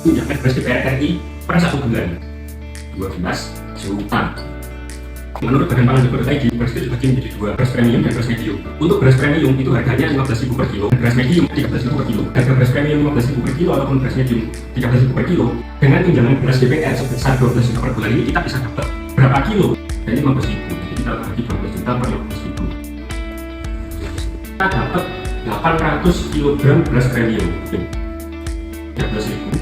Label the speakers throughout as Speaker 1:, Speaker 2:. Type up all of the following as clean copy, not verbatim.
Speaker 1: tunjangan beras DPR RI per 1 bulan 12 juta. Menurut Badan Pangan .id, beras itu dibagi menjadi dua, beras premium dan beras medium. Untuk beras premium itu harganya 15.000 per kilo, beras medium 13.000 per kilo. Harga beras premium 15.000 per kilo ataupun beras medium 13.000 per kilo, dengan tunjangan beras DPR sebesar 12 juta per bulan ini kita bisa dapat berapa kilo? Jadi 15.000. Jadi kita bagi 12 juta per 15.000. Kita dapat 800 kg beras premium. 13.000.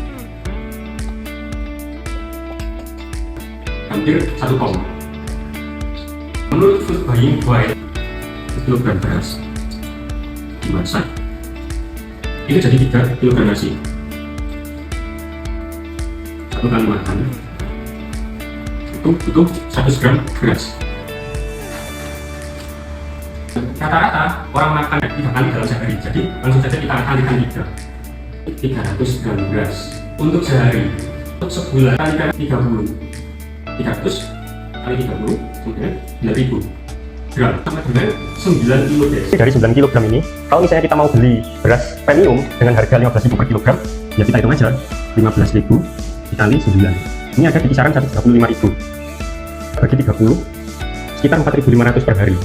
Speaker 1: Hampir 1 ton. Menurut Food Buying Guide, 1 kilogram beras dimasak itu jadi 3 kg nasi. 1 kali makan itu butuh 100 gram beras. Rata-rata orang makan 3 kali dalam sehari, jadi langsung saja kita kalikan 300 gram beras untuk sehari. Untuk sebulan kalikan 30, 300 kali 30 kemudian 9.000 gram sama dengan 9 kilo guys. Dari 9 kg ini, kalau misalnya kita mau beli beras premium dengan harga 15.000 per kilogram, ya kita hitung aja 15.000 dikali 9. Ini ada di kisaran 135.000 bagi 30 sekitar 4.500 per hari.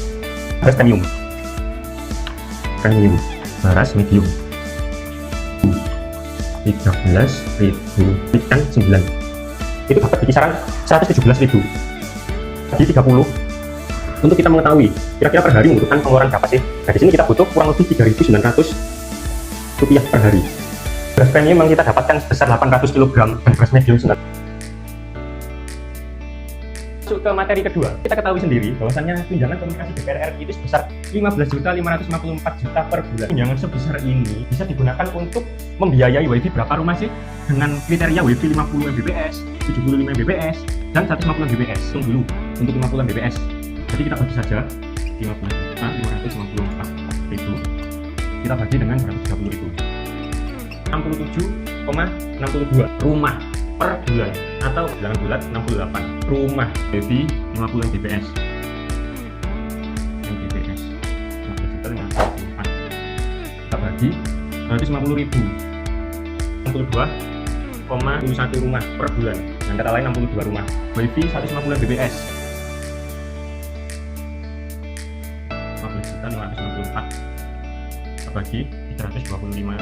Speaker 1: Beras premium, beras medium 13.000 kan 9, itu dapat di kisaran 117.000 di 30. Untuk kita mengetahui kira-kira per hari membutuhkan pengeluaran berapa sih, nah di sini kita butuh kurang lebih 3.900 rupiah per hari. Beras premium yang kita dapatkan sebesar 800 kg dan beras medium 9. Masuk ke materi kedua, kita ketahui sendiri bahwasannya tunjangan komunikasi DPR RI itu sebesar 15.554 juta per bulan. Tunjangan sebesar ini bisa digunakan untuk membiayai WiFi berapa rumah sih? Dengan kriteria WiFi 50 Mbps, 75 Mbps, dan 150 Mbps. Tunggu dulu untuk 50 Mbps. Jadi kita bagi saja 15.554.000 kita bagi dengan 130.000. 67,62 rumah per bulan, atau bilangan bulat 68 rumah WiFi 50 Mbps. Mbps 15.554 kita bagi 150.000, 62,1 rumah per bulan. Dengan kata lain 62 rumah WiFi 150 Mbps. 15.554 kita bagi 325.000,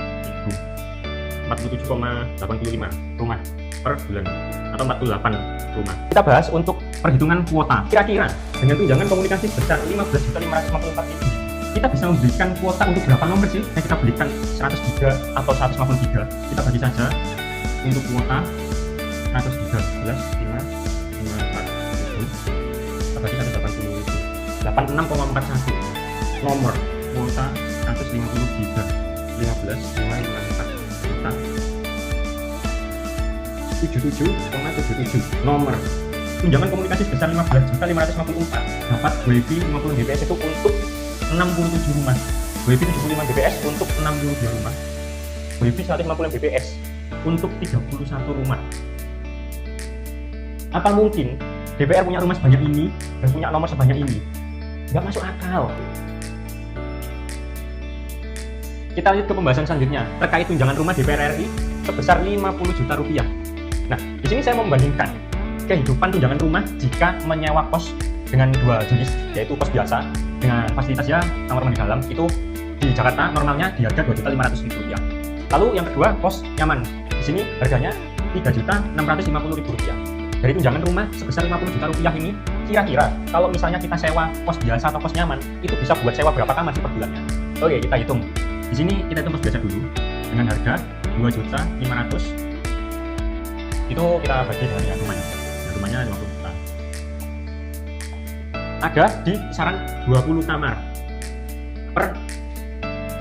Speaker 1: 47,85 rumah per bulan, atau 48 rumah. Kita bahas untuk perhitungan kuota. Kira-kira dengan tunjangan komunikasi sebesar 15.554.000 kita bisa memberikan kuota untuk berapa nomor sih? Nah, kita belikan 100 giga atau 150 giga. Kita bagi saja untuk kuota 100 giga 11, 5, 5, 4, 7 kita bagi 180.000, 86,41 nomor kuota 150 giga 15, 5, 4 juta 77,77 nomor. Tunjangan komunikasi sebesar 15.554 dapat WiFi 50 Mbps itu untuk 67 rumah, WiFi 75 Mbps untuk 62 rumah, WiFi 150 Mbps untuk 31 rumah. Apa mungkin DPR punya rumah sebanyak ini dan punya nomor sebanyak ini? Nggak masuk akal. Kita lanjut ke pembahasan selanjutnya terkait tunjangan rumah DPR RI sebesar 50 juta rupiah. Nah, di sini saya membandingkan kehidupan tunjangan rumah jika menyewa kos dengan dua jenis, yaitu kos biasa dengan fasilitasnya kamar mandi dalam, itu di Jakarta normalnya di harga Rp2.500.000. Lalu yang kedua, kos nyaman. Di sini harganya Rp3.650.000. Dari tunjangan rumah sebesar 50 juta rupiah ini, kira-kira kalau misalnya kita sewa kos biasa atau kos nyaman, itu bisa buat sewa berapa kamar sih per bulannya? Oke, kita hitung. Di sini kita hitung kos biasa dulu dengan harga 2.500.000. Itu kita bagi dengan yang rumahnya. Dan rumahnya 50 juta. Ada di kisaran 20 kamar per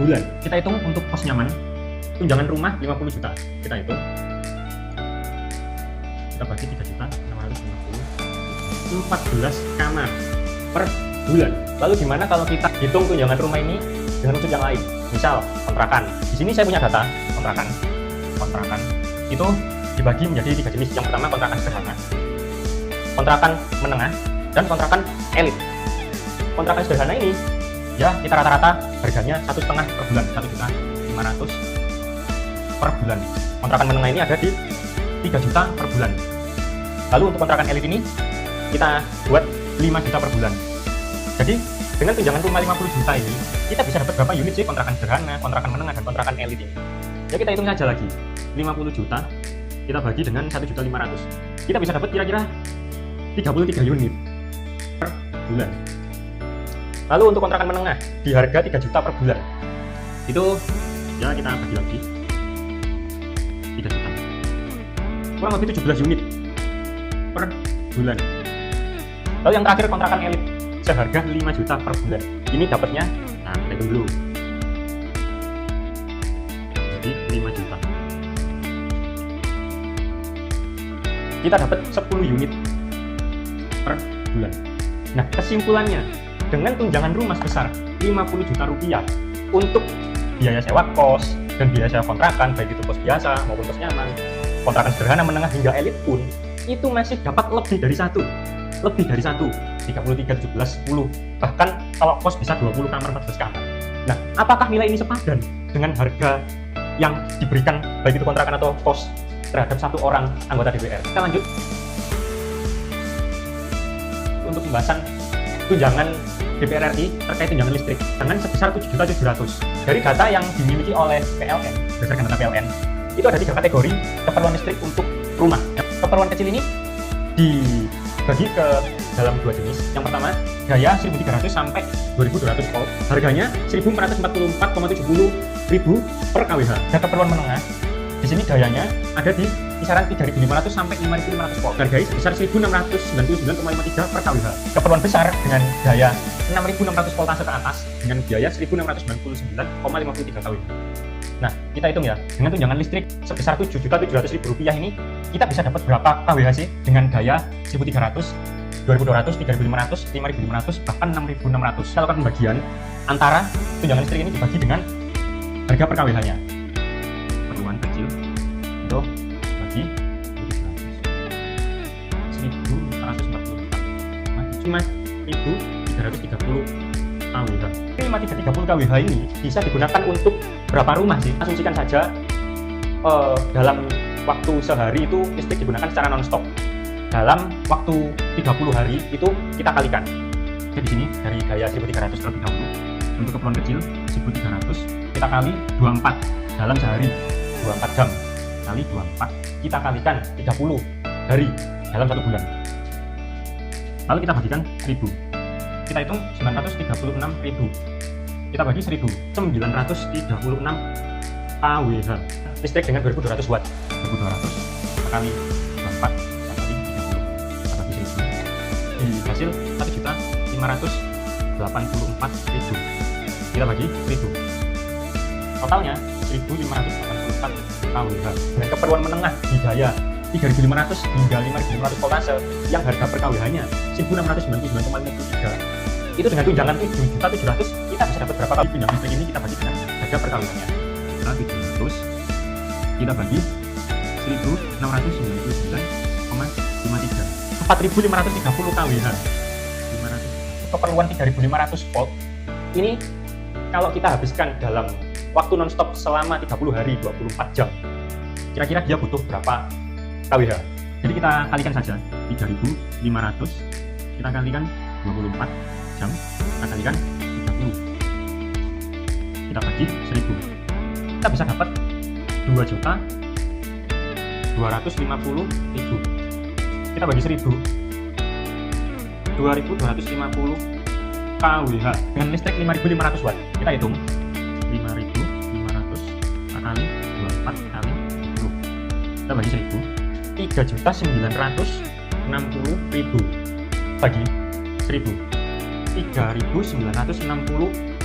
Speaker 1: bulan. Kita hitung untuk kos nyaman, tunjangan rumah 50 juta. Kita hitung. Kita bagi 3.650.000, 14 kamar per bulan. Lalu gimana kalau kita hitung tunjangan rumah ini dengan unsur yang lain? Misal kontrakan. Di sini saya punya data kontrakan. Kontrakan itu dibagi menjadi 3 jenis. Yang pertama kontrakan sederhana, kontrakan menengah, dan kontrakan elit. Kontrakan sederhana ini ya kita rata-rata harganya 1,5 per bulan, 1.500.000 per bulan. Kontrakan menengah ini ada di 3 juta per bulan. Lalu untuk kontrakan elit ini kita buat 5 juta per bulan. Jadi dengan tunjangan rumah 50 juta ini kita bisa dapat berapa unit sih kontrakan sederhana, kontrakan menengah, dan kontrakan elit ini? Ya kita hitung saja lagi, 50 juta kita bagi dengan 1.500.000, kita bisa dapat kira-kira 33 unit per bulan. Lalu untuk kontrakan menengah di harga 3 juta per bulan, itu ya kita bagi lagi 3 juta, kurang lebih 17 unit per bulan. Lalu yang terakhir kontrakan elit seharga 5 juta per bulan. Ini dapatnya, nah kita hitung dulu, jadi 5 juta kita dapat 10 unit per bulan. Nah kesimpulannya, dengan tunjangan rumah sebesar 50 juta rupiah untuk biaya sewa kos dan biaya sewa kontrakan, baik itu kos biasa maupun kos nyaman, kontrakan sederhana, menengah hingga elit pun, itu masih dapat lebih dari satu, 33, 17, 10, bahkan kalau kos bisa 20 kamar, 14 kamar. Nah apakah nilai ini sepadan dengan harga yang diberikan baik itu kontrakan atau kos terhadap satu orang anggota DPR? Kita lanjut untuk pembahasan tunjangan DPR RI terkait tunjangan listrik dengan sebesar 7.700.000. Dari data yang dimiliki oleh PLN, berdasarkan data PLN, itu ada 3 kategori keperluan listrik untuk rumah. Keperluan kecil ini dibagi ke dalam 2 jenis. Yang pertama, daya 1.300 sampai 2.200 volt, harganya 1.444,70.000 per kWh. Dan keperluan menengah, di sini dayanya ada di kisaran 3.500 sampai 5.500 volt, harganya sebesar 1.699,53 per kWh. Keperluan besar dengan daya 6.600 voltase ke atas dengan biaya 1.699,53 kWh. Nah, kita hitung ya, dengan tunjangan listrik sebesar 7.700.000 rupiah ini, kita bisa dapat berapa kWh sih dengan daya 1.300, 2.200, 3.500, 5.500, bahkan 6.600. Kita lakukan pembagian antara tunjangan listrik ini dibagi dengan harga per kWh-nya. Keperluan kecil itu bagi 1.444, cuma 1.330 kWh. 1.330 kWh ini bisa digunakan untuk berapa rumah sih? Asumsikan saja dalam waktu sehari itu listrik digunakan secara non-stop. Dalam waktu 30 hari itu kita kalikan. Jadi di sini dari daya 1.300 terlebih dahulu. Untuk keperluan kecil 1.300 kita kali 24 dalam sehari, 24 jam kali 24 kita kalikan 30 hari dalam 1 bulan. Lalu kita bagikan 1.000. Kita hitung 936.000. Kita bagi 1.000, 936 kWh. Listrik dengan 2.200 watt. 2.200 kali 24 hasil 1.584.000. kita bagi 1.000, totalnya 1.584 kWh. Dan keperluan menengah di daya 3.500 hingga 5.500 voltase yang harga per kWh-nya 1.699,53, itu dengan tunjangan 7.700.000 kita bisa dapat berapa kali tunjangan listrik ini kita bagi dengan harga per kWh-nya. Nah, 700 kita bagi 1.699,53, 4.530 kWh. Keperluan 3.500 volt ini kalau kita habiskan dalam waktu non-stop selama 30 hari 24 jam, kira-kira dia butuh berapa kWh? Jadi kita kalikan saja 3.500 kita kalikan 24 jam, kita kalikan 30, kita bagi 1.000, kita bisa dapat 2.250.000. Kita bagi 1.000, 2.250 kWh dengan listrik 5.500 watt. Kita hitung 5.500 kali 24 kali 10, kita bagi 1.000, 3.960.000 bagi 1.000, 3.960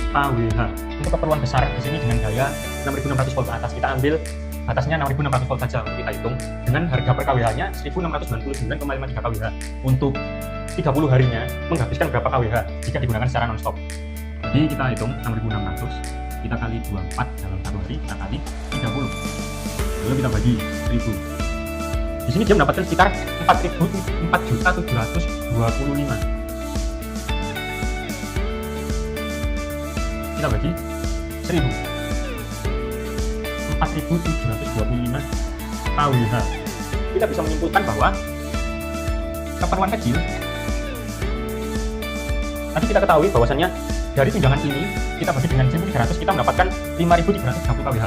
Speaker 1: kWh. Untuk keperluan besar di sini dengan daya 6.600 volt ke atas, kita ambil batasnya 6.600 volt saja. Kita hitung dengan harga per kWh-nya 1.699,53 kWh. Untuk 30 harinya menghabiskan berapa kWh jika digunakan secara non-stop. Jadi kita hitung 6.600 kita kali 24 dalam 1 hari, kita kali 30, lalu kita bagi 1.000. Di sini dia mendapatkan sekitar 4.725. Kita bagi 1.000, 4.725 kWh. kita bisa menyimpulkan bahwa keperluan kecil nanti kita ketahui bahwasannya dari tunjangan ini kita bagi dengan 1.300 kita mendapatkan 5.330 kWh,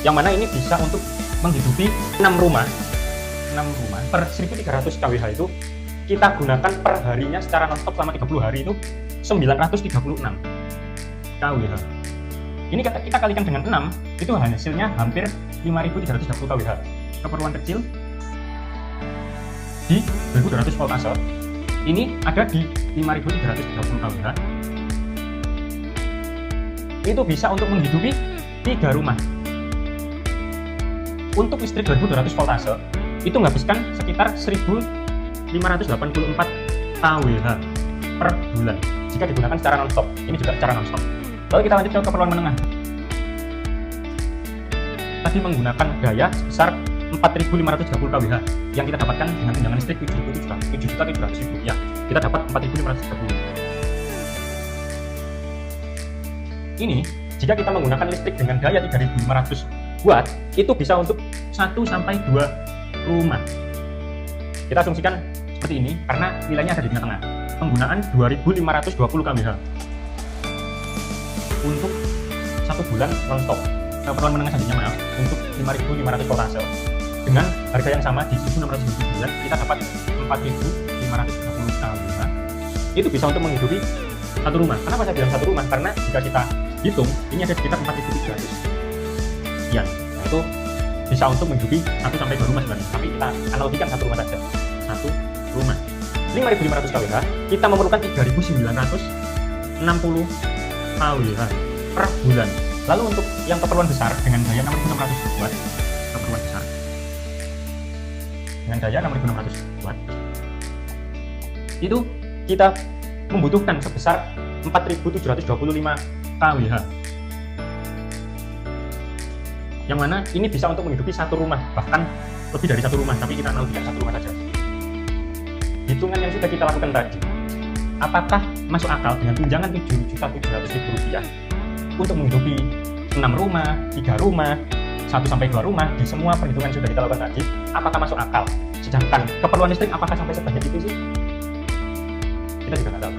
Speaker 1: yang mana ini bisa untuk menghidupi 6 rumah per 1.300 kWh itu kita gunakan per harinya secara non-stop selama 30 hari itu 936 kWh. Ini kita kalikan dengan 6, itu hasilnya hampir 5.330 kWh. Keperluan kecil di 1.200 voltase ini ada di 5.330 kWh. Itu bisa untuk menghidupi 3 rumah. Untuk listrik 2.200 voltase itu menghabiskan sekitar 1.584 kWh per bulan jika digunakan secara non-stop. Ini juga secara non-stop. Lalu kita lanjut ke keperluan menengah. Tadi menggunakan daya sebesar 4.530 kWh yang kita dapatkan dengan tunjangan listrik 7.700.000 rupiah. Kita dapat 4.530. Ini jika kita menggunakan listrik dengan daya 3.500 watt itu bisa untuk 1-2 rumah. Kita asumsikan seperti ini karena nilainya ada di tengah-tengah. Penggunaan 2.520 kWh untuk 1 bulan non-stop. Keperluan menengah selanjutnya maaf untuk 5.500 voltase dengan harga yang sama di 1.600 bulan kita dapat 4.530 kWh. Itu bisa untuk menghidupi 1 rumah. Kenapa saya bilang 1 rumah? Karena jika kita hitung ini ada sekitar 4.300 sekian. Nah itu bisa untuk menghidupi 1-2 rumah sebenarnya. Tapi kita analogikan 1 rumah saja. 1 rumah 5.500 kWh kita memerlukan 3.960 kWh per bulan. Lalu untuk yang keperluan besar dengan daya 6.600 watt, keperluan besar dengan daya 6.600 watt itu kita membutuhkan sebesar 4.725 kWh, yang mana ini bisa untuk menghidupi 1 rumah, bahkan lebih dari 1 rumah, tapi kita analogikan 1 rumah saja. Hitungan yang sudah kita lakukan tadi, apakah masuk akal dengan tunjangan 7.700.000 rupiah untuk menghidupi 6 rumah, 3 rumah, 1-2 rumah di semua perhitungan sudah kita lakukan tadi, apakah masuk akal? Sedangkan keperluan listrik apakah sampai sebanyak itu sih? Kita juga nggak tahu.